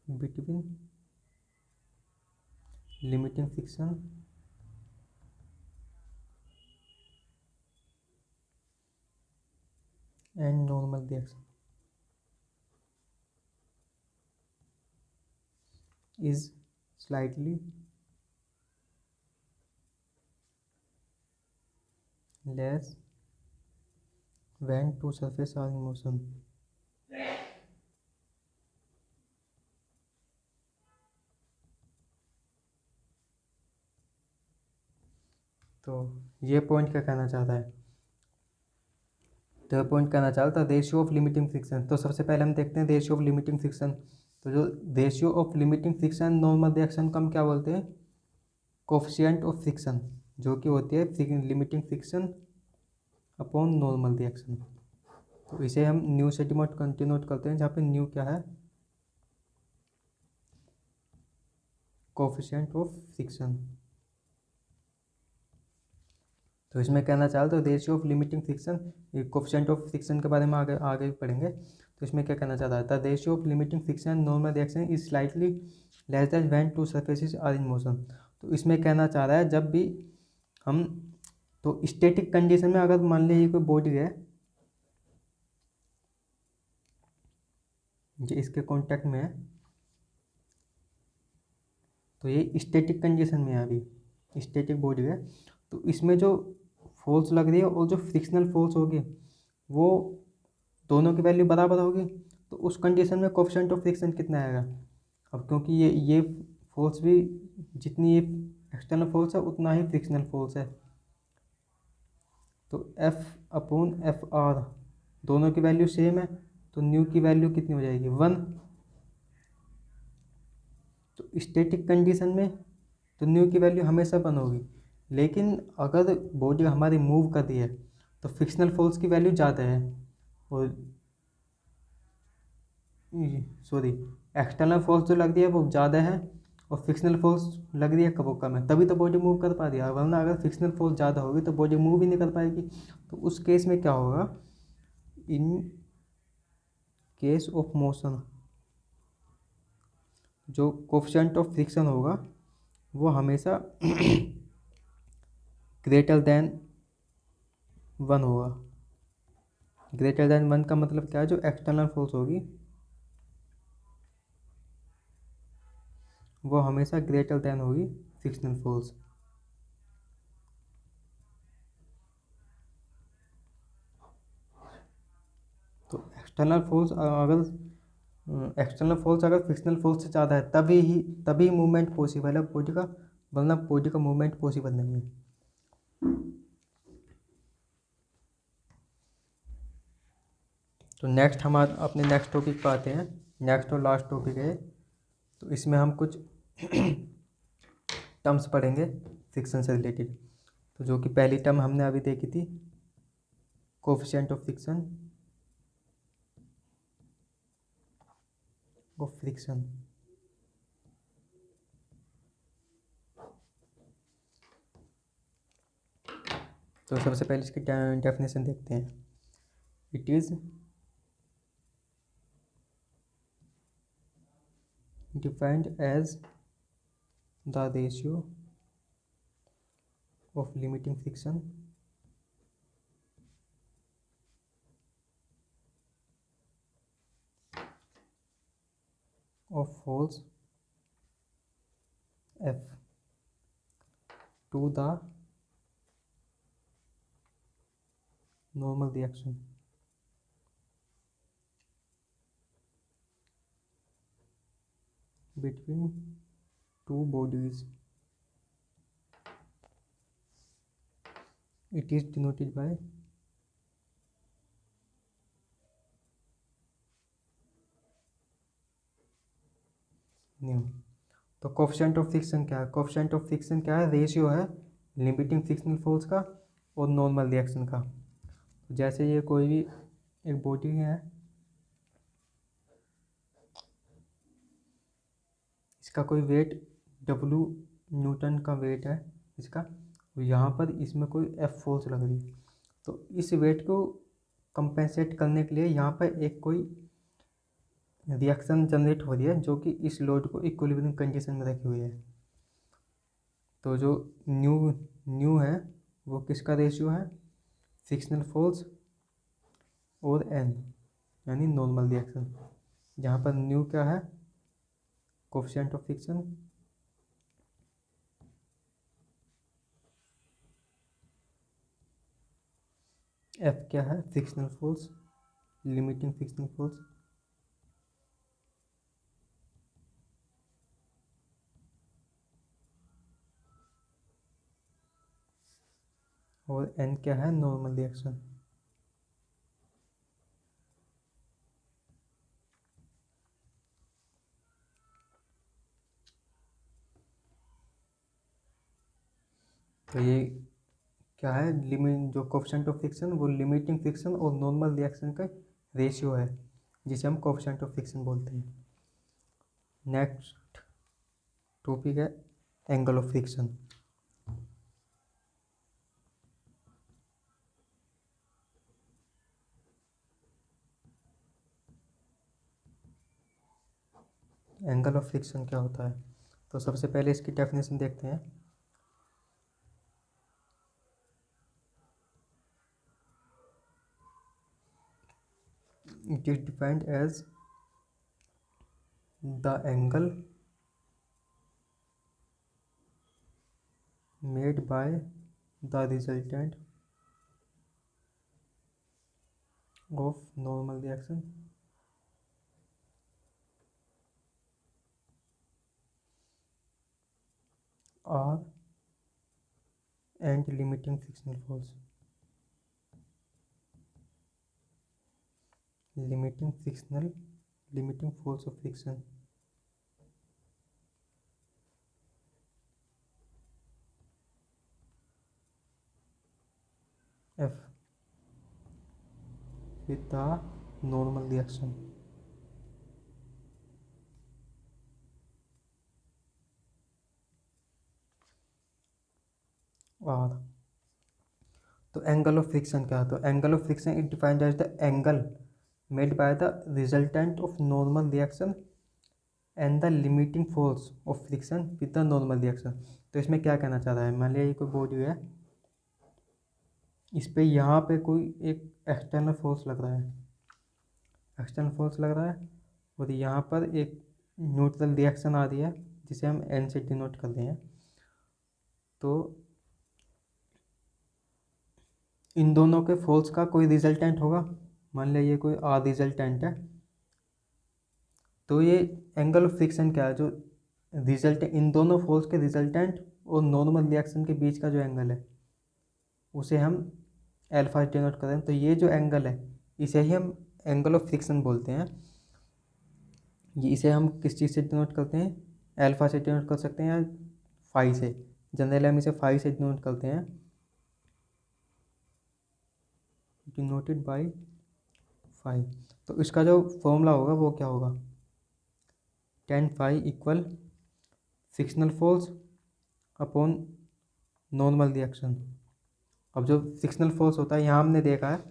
between limiting friction and normal reaction is slightly less when two surfaces are in motion। तो ये पॉइंट क्या कहना चाहता है, तो पॉइंट कहना चाहता है रेशियो ऑफ लिमिटिंग फ्रिक्शन। तो सबसे पहले हम देखते हैं रेशियो ऑफ लिमिटिंग फ्रिक्शन। तो जो ratio of limiting friction normal reaction को हम क्या बोलते हैं, कोफिशिएंट ऑफ फ्रिक्शन, जो कि होती है limiting friction upon normal reaction. तो इसे हम न्यू से डिनोट करते हैं, जहाँ पे न्यू क्या है, कोफिशिएंट ऑफ फ्रिक्शन। तो इसमें कहना चाह तो ratio of limiting friction, coefficient of friction के बारे में आगे आगे पढ़ेंगे। तो इसमें क्या कहना चाहता है, the ratio of limiting friction normal reaction is slightly less than when two surfaces are in motion. तो इसमें कहना चाह रहा है जब भी हम, तो स्टैटिक कंडीशन में अगर मान लीजिए कोई बॉडी है, ये इसके कांटेक्ट में है, तो ये स्टैटिक कंडीशन में है, अभी स्टैटिक बॉडी है, तो इसमें जो फोर्स लग रही है और जो फ्रिक्शनल फोर्स होगी वो दोनों की वैल्यू बराबर होगी। तो उस कंडीशन में कोफिशिएंट ऑफ फ्रिक्शन कितना आएगा, अब क्योंकि ये फोर्स भी, जितनी ये एक्सटर्नल फोर्स है उतना ही फ्रिक्शनल फोर्स है, तो F अपॉन एफ आर दोनों की वैल्यू सेम है, तो न्यू की वैल्यू कितनी हो जाएगी, 1। तो स्टैटिक कंडीशन में तो न्यू की वैल्यू हमेशा 1 होगी, लेकिन अगर बॉडी हमारी मूव कर रही है तो फ्रिक्शनल फोर्स की वैल्यू ज़्यादा है, और सॉरी एक्सटर्नल फोर्स जो लग रही है वो ज़्यादा है और फ्रिक्शनल फोर्स लग रही है वो कम है, तभी तो बॉडी मूव कर पा रही है, वरना अगर फ्रिक्शनल फोर्स ज़्यादा होगी तो बॉडी मूव ही नहीं कर पाएगी। तो उस केस में क्या होगा, इन केस ऑफ मोशन जो कोफिशिएंट ऑफ फ्रिक्शन होगा वो हमेशा ग्रेटर देन 1 होगा। ग्रेटर देन 1 का मतलब क्या है, जो एक्सटर्नल फोर्स होगी वो हमेशा ग्रेटर देन होगी फ्रिक्शनल फोर्स। तो एक्सटर्नल फोर्स अगर एक्सटर्नल फोर्स अगर फ्रिक्शनल फोर्स से ज़्यादा है तभी मूवमेंट पॉसिबल है बॉडी का, वरना बॉडी का मूवमेंट पॉसिबल नहीं है। तो नेक्स्ट हम अपने नेक्स्ट टॉपिक पर आते हैं। नेक्स्ट और लास्ट टॉपिक है, तो इसमें हम कुछ टर्म्स पढ़ेंगे फ्रिक्शन से रिलेटेड। तो जो कि पहली टर्म हमने अभी देखी थी, कोफिशिएंट ऑफ फ्रिक्शन। तो सबसे पहले इसकी डेफिनेशन देखते हैं। It is defined as the ratio of limiting friction of force F to the normal reaction between two bodies. It is denoted by new. तो कोफिशिएंट ऑफ फ्रिक्शन क्या है? Coefficient of friction क्या है? Ratio है limiting frictional force का और normal reaction का। जैसे ये कोई भी एक बॉडी है, इसका कोई वेट W न्यूटन का वेट है इसका, यहाँ पर इसमें कोई F फोर्स लग रही है, तो इस वेट को कंपेंसेट करने के लिए यहाँ पर एक कोई रिएक्शन जनरेट हो रही है जो कि इस लोड को इक्विलिब्रियम कंडीशन में रखी हुई है। तो जो न्यू न्यू है वो किसका रेशियो है? फ्रिक्शनल फोर्स और एन, यानी नॉर्मल रिएक्शन। जहाँ पर न्यू क्या है? कोफिशिएंट ऑफ फ्रिक्शन, एफ क्या है? Frictional force, limiting frictional force, और एन क्या है? Normal reaction. तो ये क्या है? लिमिट जो कोफिशिएंट ऑफ फ्रिक्शन वो लिमिटिंग फ्रिक्शन और नॉर्मल रिएक्शन का रेशियो है, जिसे हम कोफिशिएंट ऑफ फ्रिक्शन बोलते हैं। नेक्स्ट टॉपिक है angle of friction. Angle of friction क्या होता है? तो सबसे पहले इसकी डेफिनेशन देखते हैं। It is defined as the angle made by the resultant of normal reaction or and limiting frictional force, limiting force of friction। F with the normal reaction। और तो एंगल ऑफ फ्रिक्शन क्या है? तो angle of friction it defined as the angle made by the resultant of normal reaction and the limiting force of friction with the normal reaction. तो इसमें क्या कहना चाह रहा है? मान लिया ये कोई बॉडी है, इस पे यहाँ पे कोई एक एक्सटर्नल फोर्स लग रहा है, और यहाँ पर एक न्यूट्रल रिएक्शन आ रही है जिसे हम एन से डिनोट करते हैं। तो इन दोनों के फोर्स का कोई रिजल्टेंट होगा। मान लिया ये कोई आर रिजल्टेंट है, तो ये एंगल ऑफ फ्रिक्शन क्या है, जो रिजल्ट इन दोनों फोर्स के रिजल्टेंट और नॉर्मल रिएक्शन के बीच का जो एंगल है उसे हम अल्फा डिनोट करें। तो ये जो एंगल है इसे ही हम एंगल ऑफ फ्रिक्शन बोलते हैं। ये इसे हम किस चीज़ से डिनोट करते हैं, अल्फा से डिनोट कर सकते हैं या फाई से। जनरली हम इसे फाई से डिनोट करते हैं, डिनोटेड बाय फाई। तो इसका जो फॉर्मूला होगा वो क्या होगा, tan phi equal frictional force upon normal reaction. अब जो फ्रिक्शनल फोर्स होता है यहाँ हमने देखा है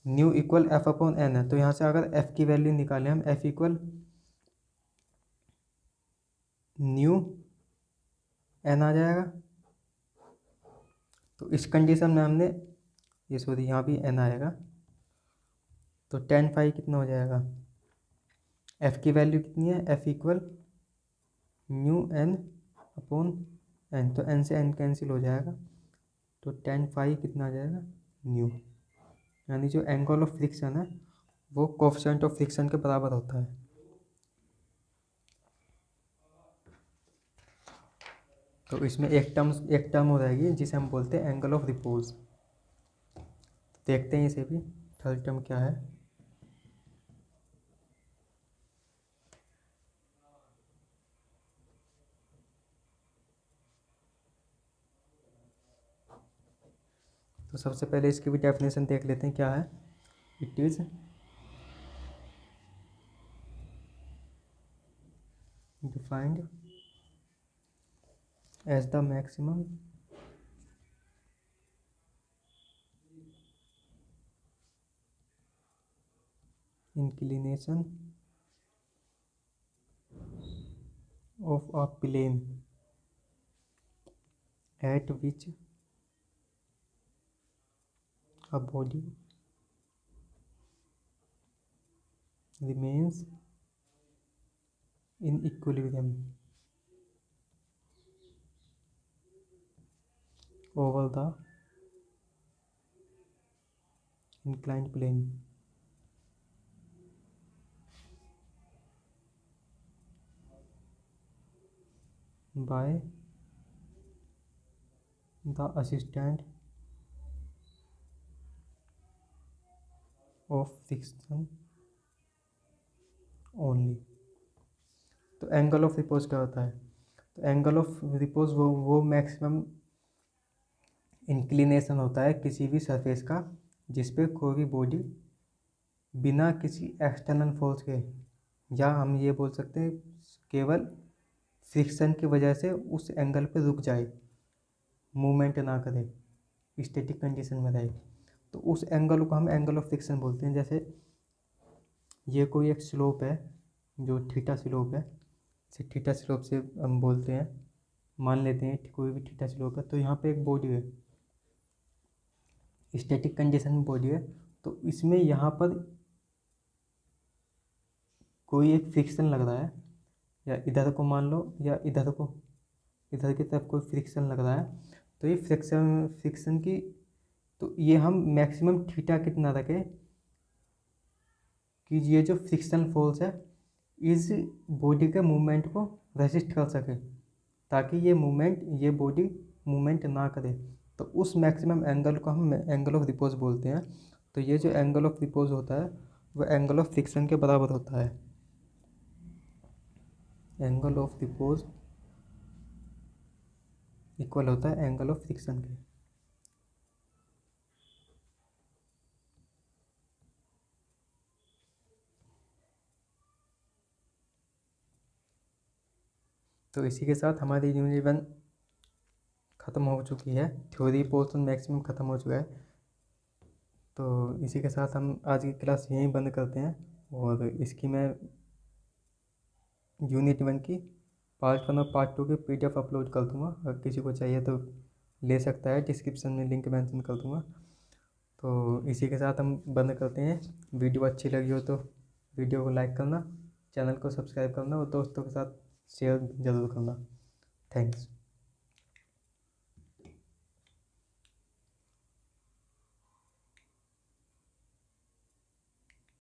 mu equal F upon N है, तो यहाँ से अगर एफ की वैल्यू निकालें हम, एफ इक्वल न्यू एन आ जाएगा। तो इस कंडीशन में हमने ये सॉरी यहाँ भी एन आएगा, तो tan फाई कितना हो जाएगा, एफ की वैल्यू कितनी है, F equal mu N upon N, तो एन से एन कैंसिल हो जाएगा, तो tan फाई कितना आ जाएगा, न्यू। यानी जो एंगल ऑफ फ्रिक्शन है वो कोफिशिएंट ऑफ फ्रिक्शन के बराबर होता है। तो इसमें एक टर्म हो जाएगी जिसे हम बोलते हैं एंगल ऑफ रिपोज। देखते हैं इसे भी, थर्ड टर्म क्या है। तो सबसे पहले इसकी भी डेफिनेशन देख लेते हैं क्या है। It is defined as the maximum inclination of a plane at which a body remains in equilibrium over the inclined plane by the assistance of friction only। तो एंगल ऑफ रिपोज क्या होता है, तो एंगल ऑफ रिपोज वो maximum inclination होता है किसी भी सरफेस का जिस पे कोई भी बॉडी बिना किसी एक्सटर्नल फोर्स के, या हम ये बोल सकते हैं केवल फ्रिक्शन की वजह से उस एंगल पे रुक जाए, मूवमेंट ना करे, स्टैटिक कंडीशन में रहे, तो उस एंगल को हम एंगल ऑफ फ्रिक्शन बोलते हैं। जैसे ये कोई एक स्लोप है जो थीटा स्लोप है, इसे थीटा स्लोप से हम बोलते हैं, मान लेते हैं कोई भी थीटा स्लोप है। तो यहाँ पे एक बॉडी है, स्टैटिक कंडीशन में बॉडी है, तो इसमें यहाँ पर कोई एक फ्रिक्शन लग रहा है, या इधर को मान लो या इधर को, इधर की तरफ कोई फ्रिक्शन लग रहा है, तो ये फ्रिक्शन की, तो ये हम मैक्सिमम थीटा कितना रखें कि ये जो फ्रिक्शन फोर्स है इस बॉडी के मूवमेंट को रेसिस्ट कर सके, ताकि ये बॉडी मूवमेंट ना करे। तो उस मैक्सिमम एंगल को हम एंगल ऑफ रिपोज बोलते हैं। तो ये जो एंगल ऑफ रिपोज होता है वो एंगल ऑफ फ्रिक्शन के बराबर होता है। एंगल ऑफ रिपोज इक्वल होता है एंगल ऑफ फ्रिक्शन के। तो इसी के साथ हमारी यूनिट 1 ख़त्म हो चुकी है, थ्योरी पोर्शन मैक्सिमम ख़त्म हो चुका है। तो इसी के साथ हम आज की क्लास यहीं बंद करते हैं, और इसकी मैं यूनिट 1 की पार्ट 1 और पार्ट 2 की PDF अपलोड कर दूँगा। अगर किसी को चाहिए तो ले सकता है, डिस्क्रिप्शन में लिंक मेंशन कर दूँगा। तो इसी के साथ हम बंद करते हैं। वीडियो अच्छी लगी हो तो वीडियो को लाइक करना, चैनल को सब्सक्राइब करना और दोस्तों के साथ शेयर ज़रूर करना। थैंक्स।